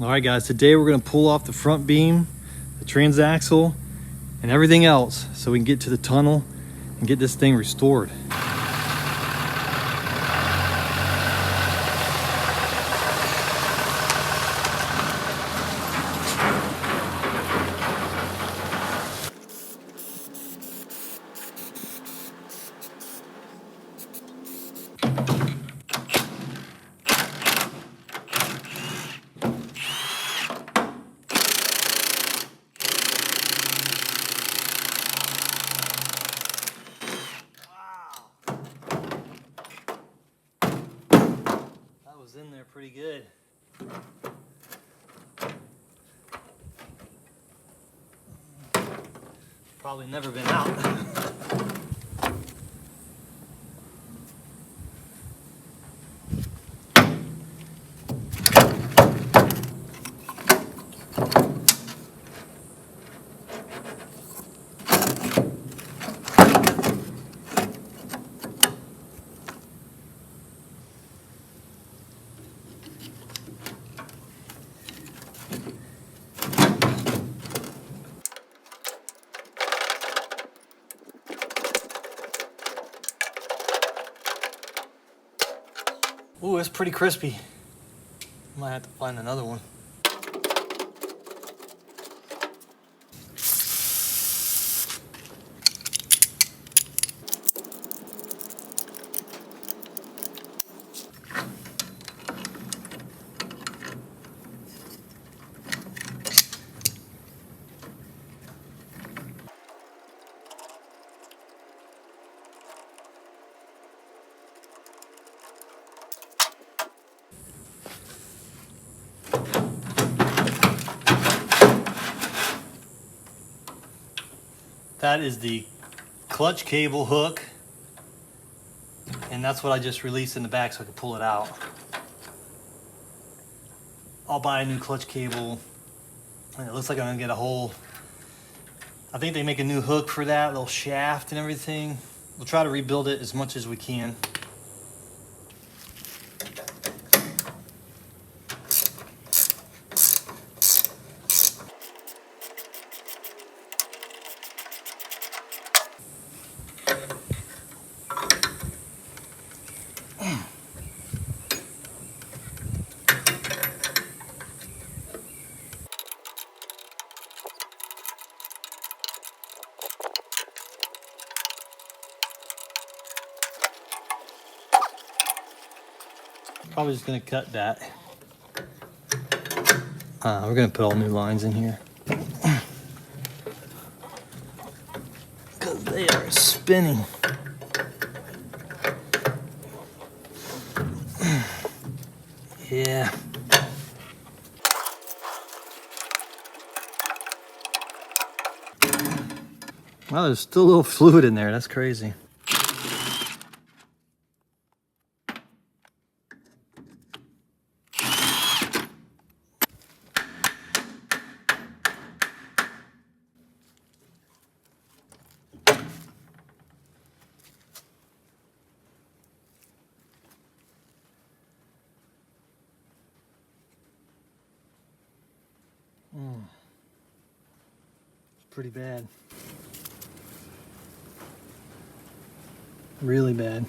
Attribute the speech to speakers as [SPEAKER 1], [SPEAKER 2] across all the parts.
[SPEAKER 1] All right guys, today we're gonna pull off the front beam, the transaxle, and everything else so we can get to the tunnel and get this thing restored. Was in there pretty good. Probably never been out. Ooh, it's pretty crispy. Might have to find another one. That is the clutch cable hook, and that's what I just released in the back so I could pull it out. I'll buy a new clutch cable, and it looks like I'm gonna get a whole, I think they make a new hook for that, little shaft and everything. We'll try to rebuild it as much as we can. Probably just gonna cut that. We're gonna put all new lines in here because they are spinning. Yeah. Well, there's still a little fluid in there. That's crazy. It's pretty bad. Really bad.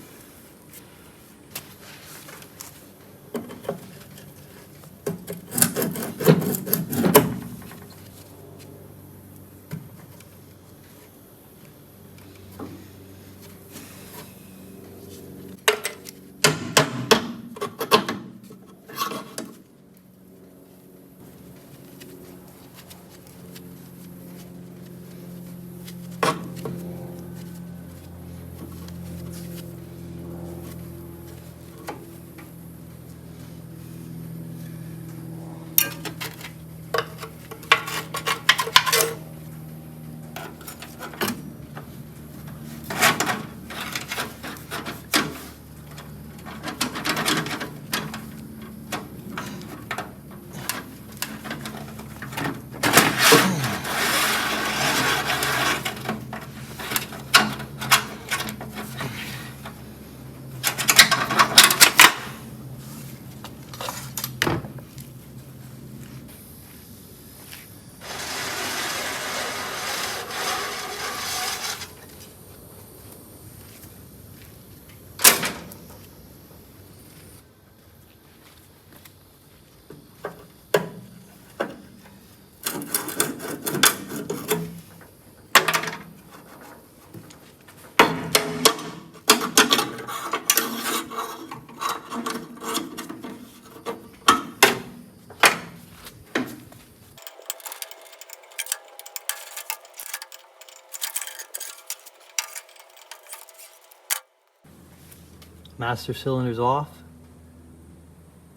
[SPEAKER 1] Master cylinder's off.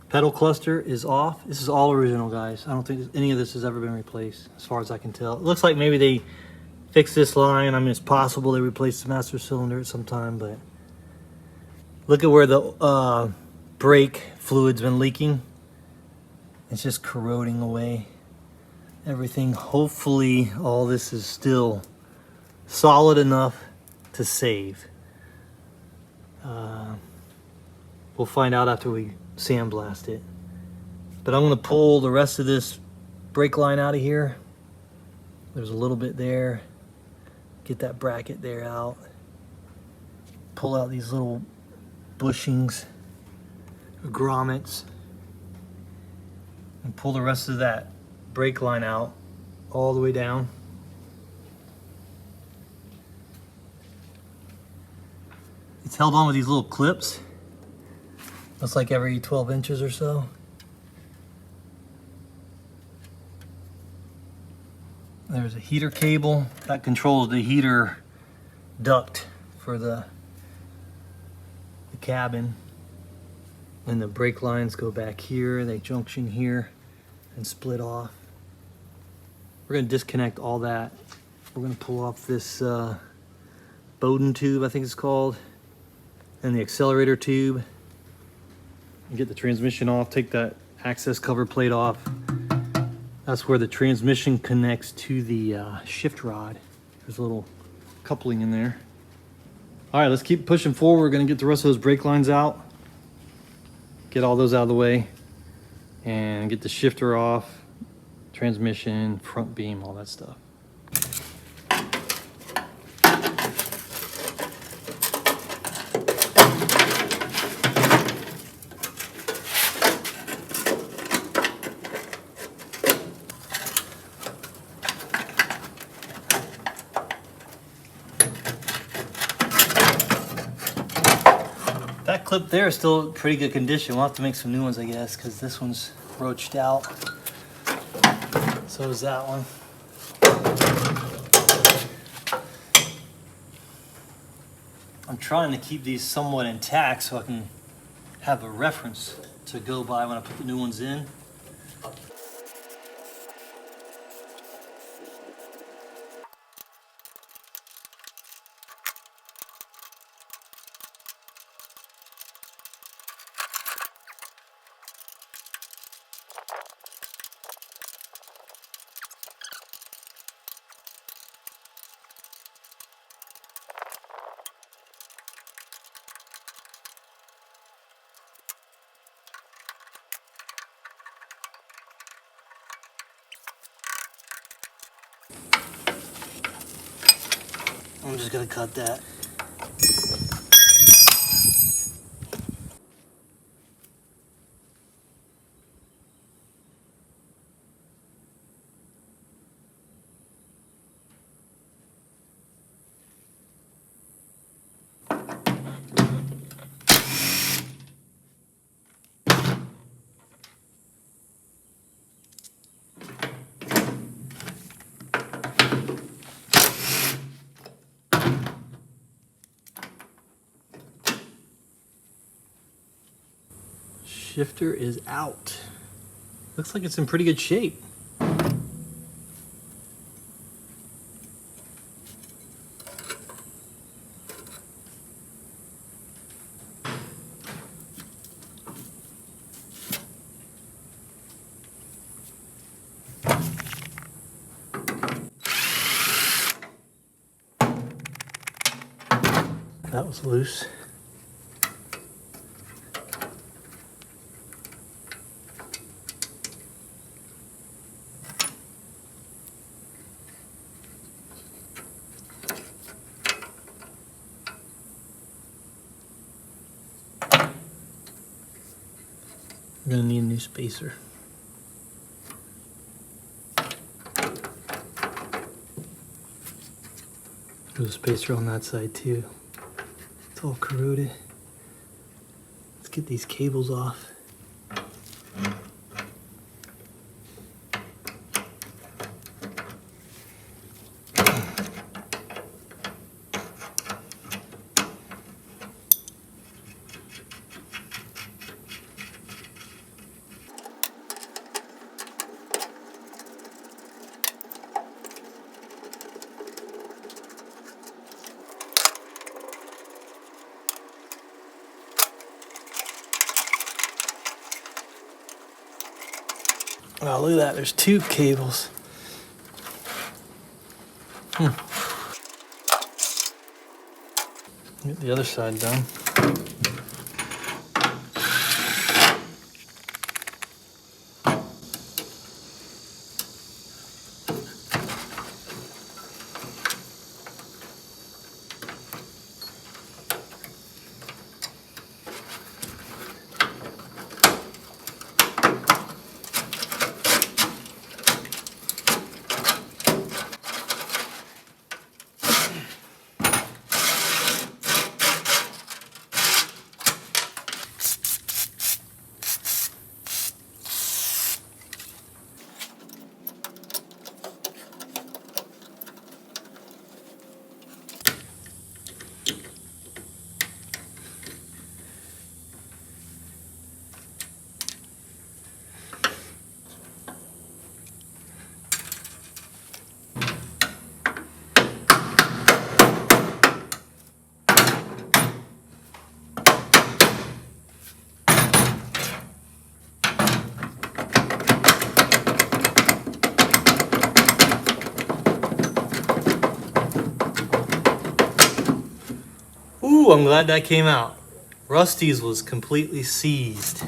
[SPEAKER 1] Pedal cluster is off. This is all original, guys. I don't think any of this has ever been replaced, as far as I can tell. It looks like maybe they fixed this line. I mean, it's possible they replaced the master cylinder at some time, but look at where the brake fluid's been leaking. It's just corroding away everything. Hopefully, all this is still solid enough to save. We'll find out after we sandblast it. But I'm gonna pull the rest of this brake line out of here. There's a little bit there. Get that bracket there out. Pull out these little bushings, or grommets, and pull the rest of that brake line out all the way down. It's held on with these little clips. Looks like every 12 inches or so. There's a heater cable that controls the heater duct for the cabin. And the brake lines go back here, they junction here and split off. We're gonna disconnect all that. We're gonna pull off this Bowden tube, I think it's called, and the accelerator tube. And get the transmission off, take that access cover plate off. That's where the transmission connects to the shift rod. There's a little coupling in there. All right, let's keep pushing forward. We're gonna get the rest of those brake lines out, get all those out of the way, and get the shifter off, transmission, front beam, all that stuff. That clip there is still in pretty good condition. We'll have to make some new ones, I guess, because this one's roached out. So is that one. I'm trying to keep these somewhat intact so I can have a reference to go by when I put the new ones in. I'm just gonna cut that. Shifter is out. Looks like it's in pretty good shape. That was loose. I'm gonna need a new spacer. There's a spacer on that side too. It's all corroded. Let's get these cables off. Oh, look at that, there's two cables. Get the other side done. Ooh, I'm glad that came out. Rusty's was completely seized.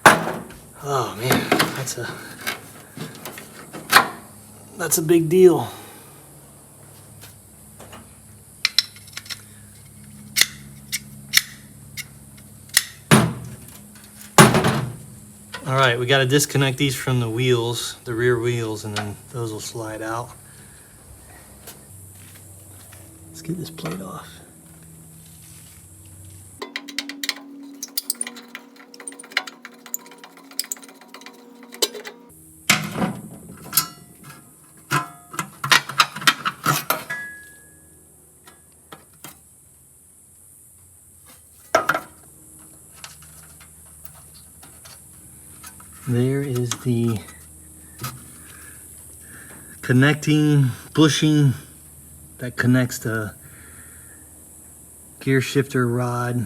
[SPEAKER 1] Oh man, that's a big deal. All right, we got to disconnect these from the wheels, the rear wheels, and then those will slide out. Let's get this plate off. There is the connecting bushing that connects the gear shifter rod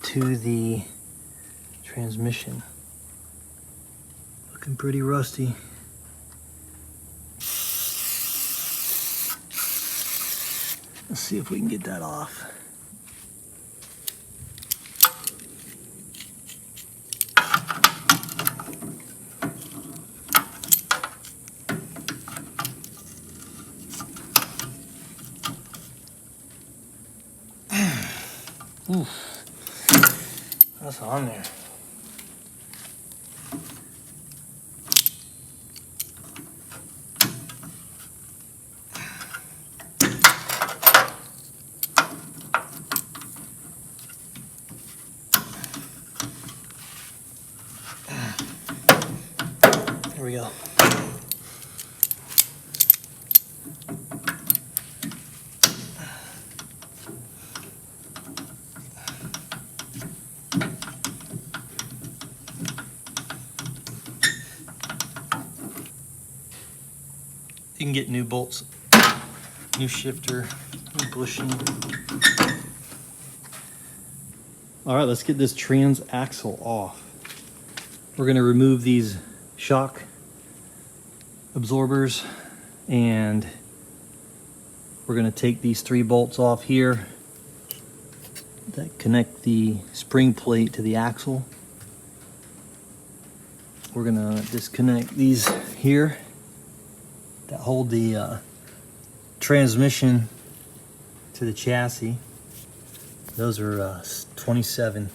[SPEAKER 1] to the transmission. Looking pretty rusty. Let's see if we can get that off. Oof. That's on there. There we go. You can get new bolts, new shifter, new bushing. All right, let's get this transaxle off. We're gonna remove these shock absorbers and we're gonna take these 3 bolts off here that connect the spring plate to the axle. We're gonna disconnect these here that hold the transmission to the chassis. Those are 27.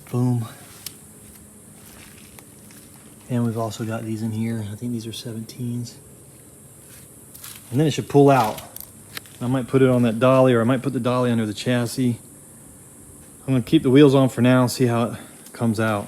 [SPEAKER 1] Boom. And we've also got these in here. I think these are 17s. And then it should pull out. I might put it on that dolly, or I might put the dolly under the chassis. I'm gonna keep the wheels on for now and see how it comes out.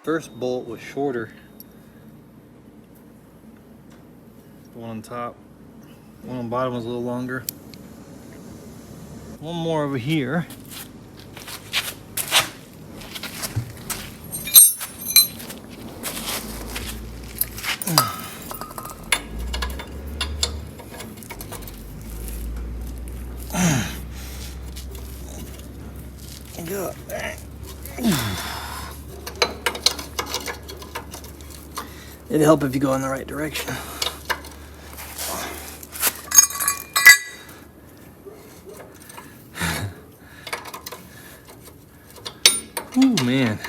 [SPEAKER 1] First bolt was shorter. The one on top. The one on bottom was a little longer. One more over here. It'd help if you go in the right direction. Oh man.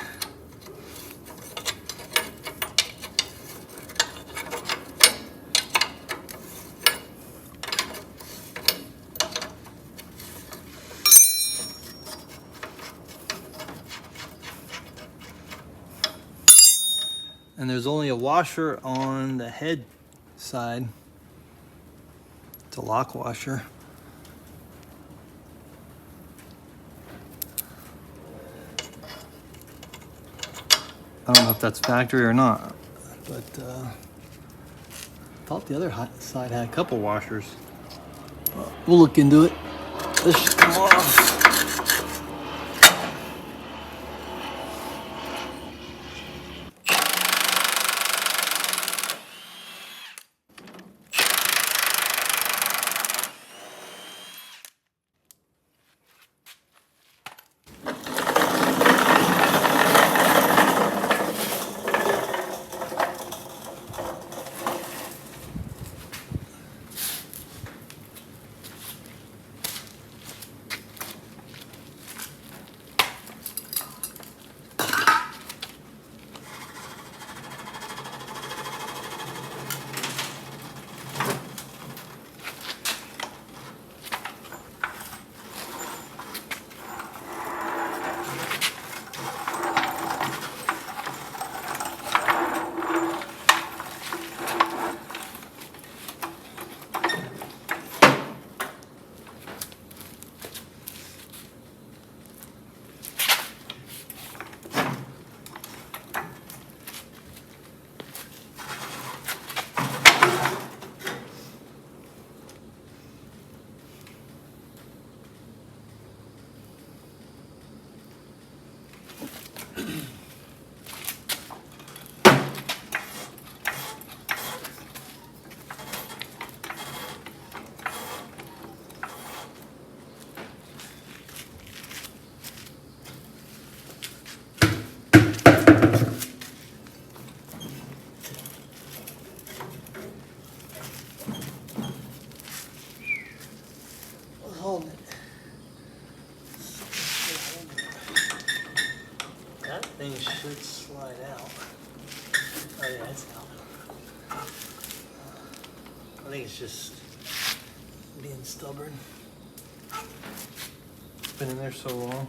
[SPEAKER 1] And there's only a washer on the head side. It's a lock washer. I don't know if that's factory or not, but I thought the other side had a couple washers. We'll look into it. This should come off. Hold it. That thing should slide out. Oh yeah, it's out. I think it's just being stubborn. It's been in there so long.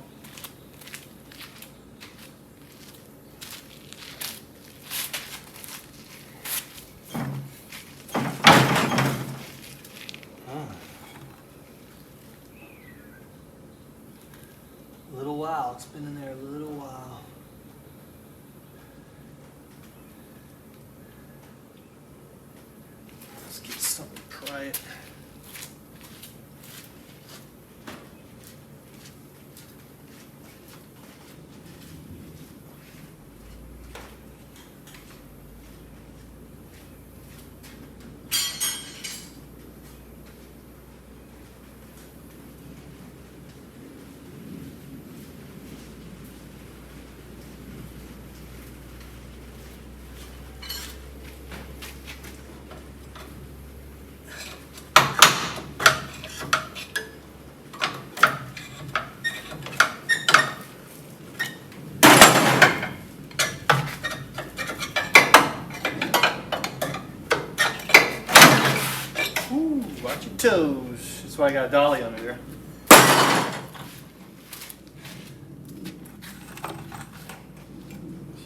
[SPEAKER 1] A little while. It's been in there a little while. this. Let me try it. Watch your toes. That's why I got a dolly under there.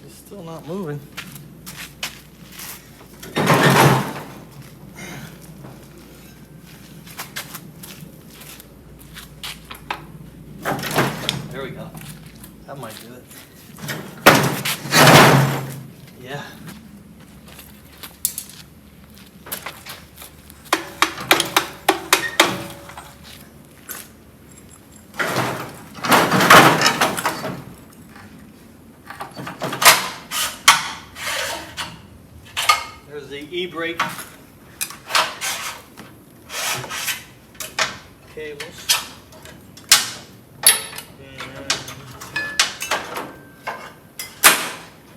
[SPEAKER 1] She's still not moving. There we go. That might do it. Yeah. There's the e-brake cables. And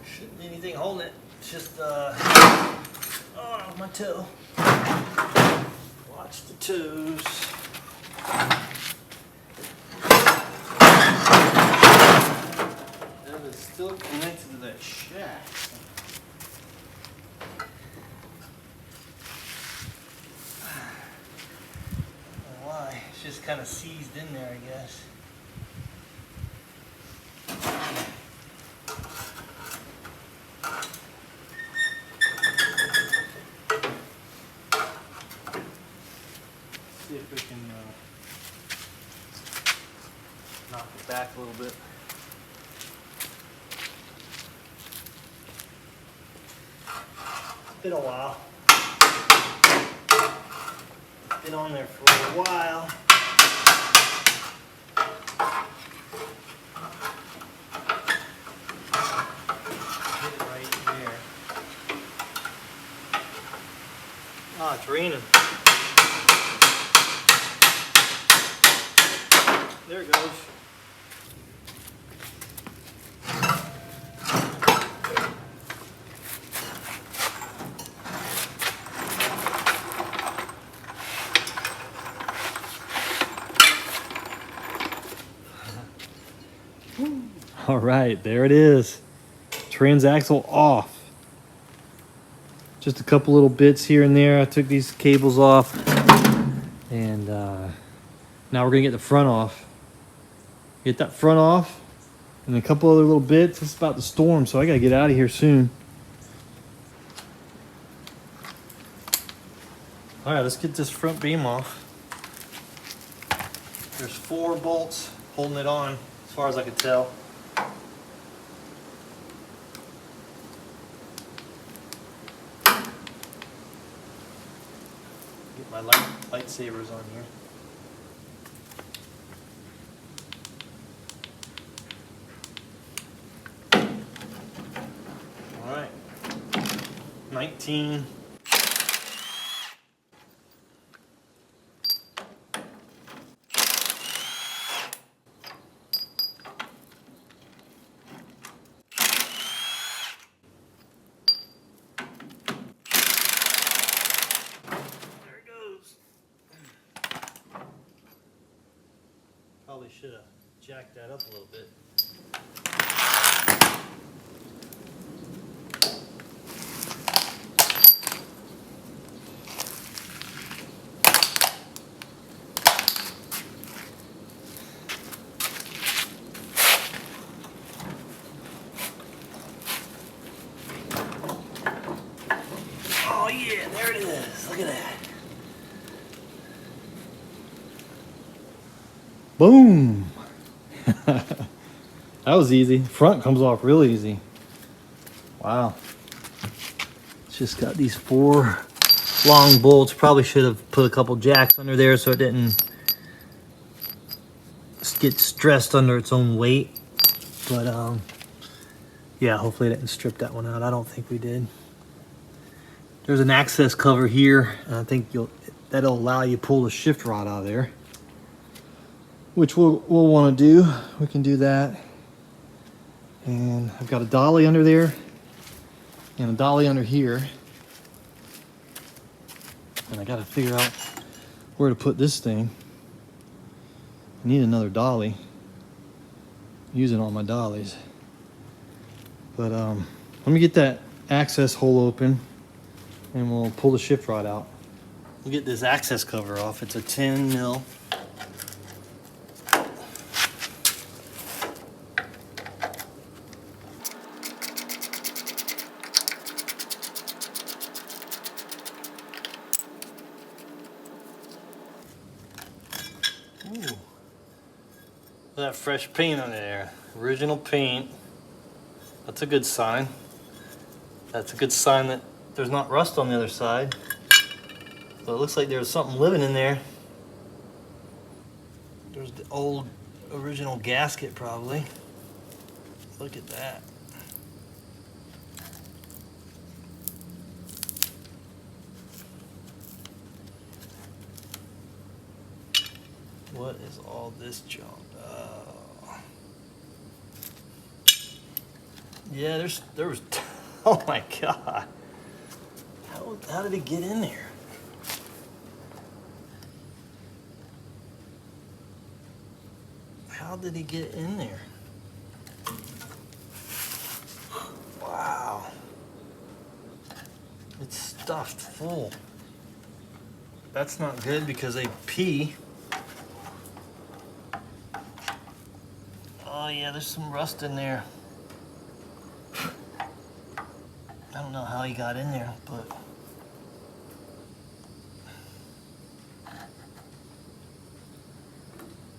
[SPEAKER 1] shouldn't be anything holding it. It's just oh, my toe. Watch the toes. That is still connected to that shaft. Why? It's just kind of seized in there, I guess. See if we can knock it back a little bit. It's been a while. Been on there for a while. Get it right there. Ah, it's raining. There it goes. All right, there it is. Transaxle off. Just a couple little bits here and there. I took these cables off, and now we're gonna get the front off. Get that front off, and a couple other little bits. It's about to storm, so I gotta get out of here soon. All right, let's get this front beam off. There's 4 bolts holding it on, as far as I could tell. Get my lightsabers on here. All right, 19. Probably should have jacked that up a little bit. Oh yeah, there it is. Look at that. Boom! That was easy. Front comes off real easy. Wow. It's just got these 4 long bolts. Probably should have put a couple jacks under there so it didn't get stressed under its own weight. But yeah, hopefully I didn't strip that one out. I don't think we did. There's an access cover here, and I think that'll allow you to pull the shift rod out of there, which we'll want to do. We can do that. And I've got a dolly under there and a dolly under here. And I got to figure out where to put this thing. I need another dolly. I'm using all my dollies. But let me get that access hole open and we'll pull the shift rod out. We'll get this access cover off. It's a 10 mil. Ooh. Look at that fresh paint under there. Original paint. That's a good sign. That's a good sign that there's not rust on the other side. So it looks like there's something living in there. There's the old original gasket probably. Look at that. What is all this junk? Yeah, there was, oh my God. How did it get in there? How did he get in there? Wow. It's stuffed full. That's not good because they pee. Oh yeah, there's some rust in there. I don't know how he got in there, but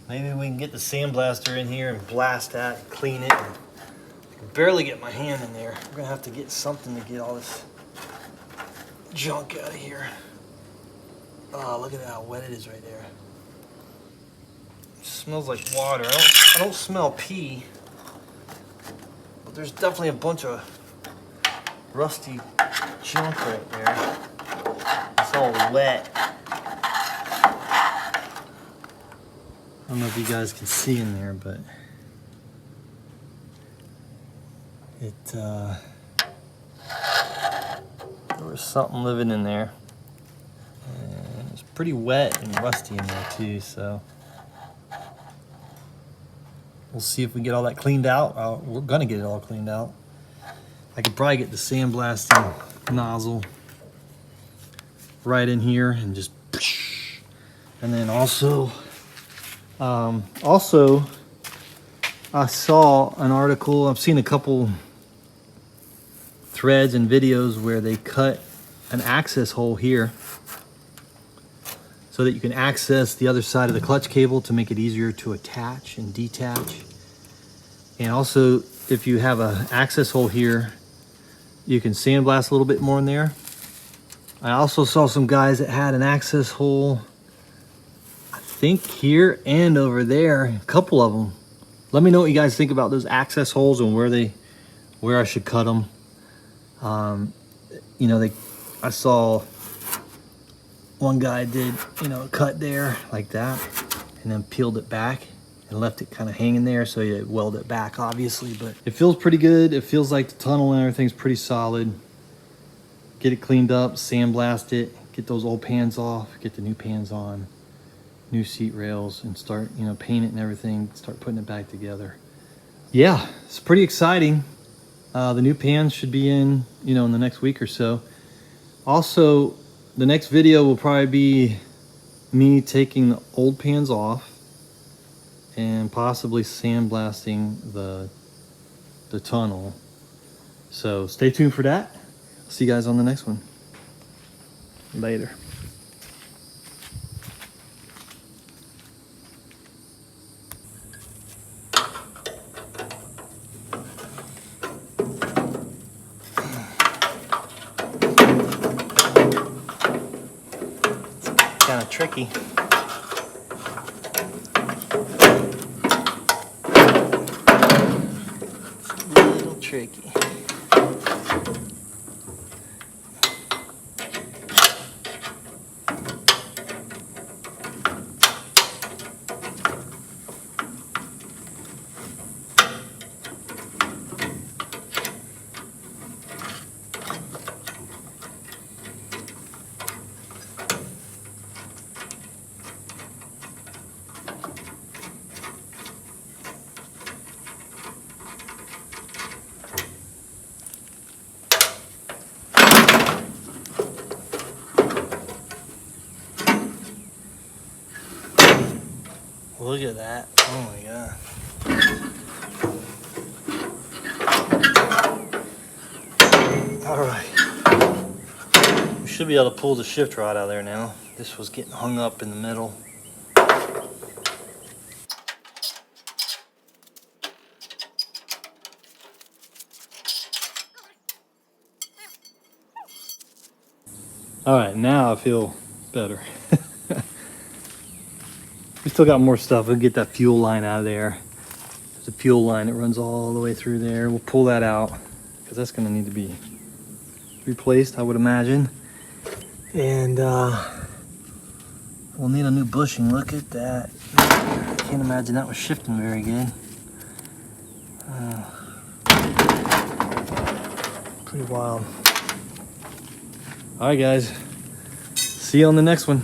[SPEAKER 1] maybe we can get the sandblaster in here and blast that and clean it. I can barely get my hand in there. We're gonna have to get something to get all this junk out of here. Oh, look at how wet it is right there. It smells like water. I don't smell pee, but there's definitely a bunch of rusty junk right there. It's all wet. I don't know if you guys can see in there, but there was something living in there. And it's pretty wet and rusty in there too, so we'll see if we get all that cleaned out. We're gonna get it all cleaned out. I could probably get the sandblasting nozzle right in here and just, and then also I saw an article, I've seen a couple threads and videos where they cut an access hole here so that you can access the other side of the clutch cable to make it easier to attach and detach. And also, if you have an access hole here, you can sandblast a little bit more in there. I also saw some guys that had an access hole, I think here and over there, a couple of them. Let me know what you guys think about those access holes and where I should cut them. You know, I saw one guy did, you know, a cut there like that and then peeled it back and left it kind of hanging there, so you weld it back obviously, but it feels pretty good. It feels like the tunnel and everything's pretty solid. Get it cleaned up, sandblast it, get those old pans off, get the new pans on, new seat rails, and start, you know, paint it and everything, start putting it back together. Yeah, it's pretty exciting. The new pans should be in, you know, in the next week or so. Also, the next video will probably be me taking the old pans off and possibly sandblasting the tunnel. So stay tuned for that. See you guys on the next one. Later. tricky. It's a little tricky. Look at that. Oh my god. Alright. We should be able to pull the shift rod out of there now. This was getting hung up in the middle. Alright, now I feel better. We still got more stuff. We'll get that fuel line out of there. There's a fuel line that runs all the way through there. We'll pull that out because that's going to need to be replaced, I would imagine. And we'll need a new bushing. Look at that. I can't imagine that was shifting very good. Pretty wild. All right, guys. See you on the next one.